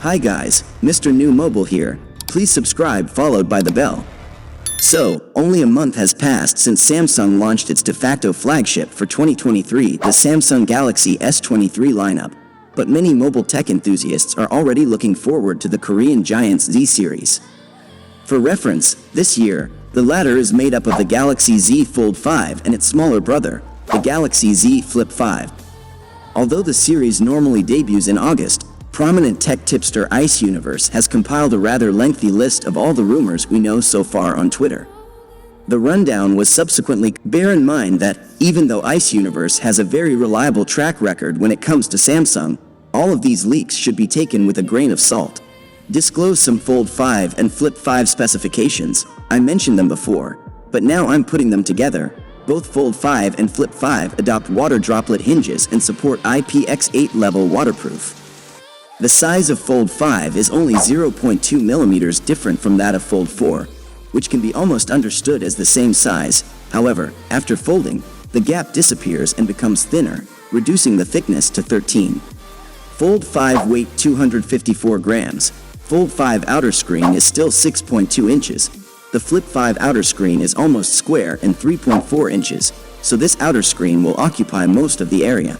Hi guys, Mrnewmobile here. Please subscribe followed by the bell. So, only a month has passed since Samsung launched its de facto flagship for 2023, the Samsung Galaxy S23 lineup. But many mobile tech enthusiasts are already looking forward to the Korean giant's Z series. For reference, this year, the latter is made up of the Galaxy Z Fold 5 and its smaller brother, the Galaxy Z Flip 5. Although the series normally debuts in August, prominent tech tipster Ice Universe has compiled a rather lengthy list of all the rumors we know so far on Twitter. The rundown was subsequently. Bear in mind that, even though Ice Universe has a very reliable track record when it comes to Samsung, all of these leaks should be taken with a grain of salt. Disclose some Fold 5 and Flip 5 specifications. I mentioned them before, but now I'm putting them together. Both Fold 5 and Flip 5 adopt water droplet hinges and support IPX8 level waterproof. The size of Fold 5 is only 0.2 millimeters different from that of Fold 4, which can be almost understood as the same size. However, after folding, the gap disappears and becomes thinner, reducing the thickness to 13. Fold 5 weight 254 grams. Fold 5 outer screen is still 6.2 inches. The Flip 5 outer screen is almost square and 3.4 inches, so this outer screen will occupy most of the area.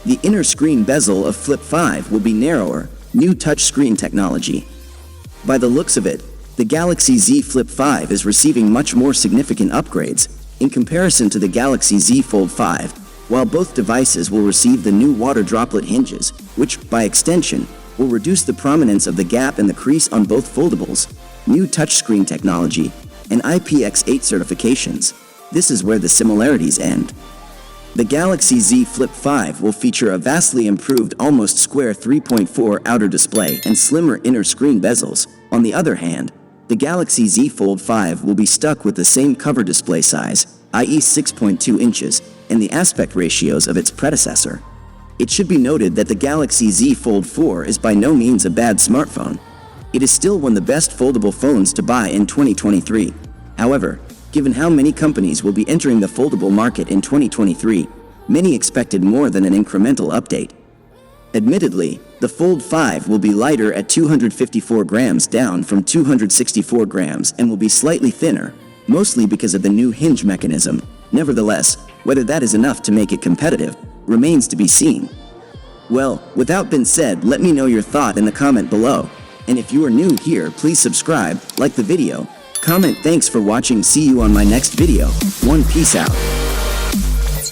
The inner screen bezel of Flip 5 will be narrower, new touchscreen technology. By the looks of it, the Galaxy Z Flip 5 is receiving much more significant upgrades in comparison to the Galaxy Z Fold 5, while both devices will receive the new water droplet hinges, which, by extension, will reduce the prominence of the gap and the crease on both foldables, new touchscreen technology, and IPX8 certifications. This is where the similarities end. The Galaxy Z Flip 5 will feature a vastly improved almost square 3.4 outer display and slimmer inner screen bezels. On the other hand, the Galaxy Z Fold 5 will be stuck with the same cover display size, i.e. 6.2 inches, and the aspect ratios of its predecessor. It should be noted that the Galaxy Z Fold 4 is by no means a bad smartphone. It is still one of the best foldable phones to buy in 2023. However, given how many companies will be entering the foldable market in 2023, many expected more than an incremental update. Admittedly, the Fold 5 will be lighter at 254 grams down from 264 grams and will be slightly thinner, mostly because of the new hinge mechanism. Nevertheless, whether that is enough to make it competitive remains to be seen. Well, without being said, let me know your thought in the comment below. And if you are new here, please subscribe, like the video, comment. Thanks for watching. See you on my next video. Peace out.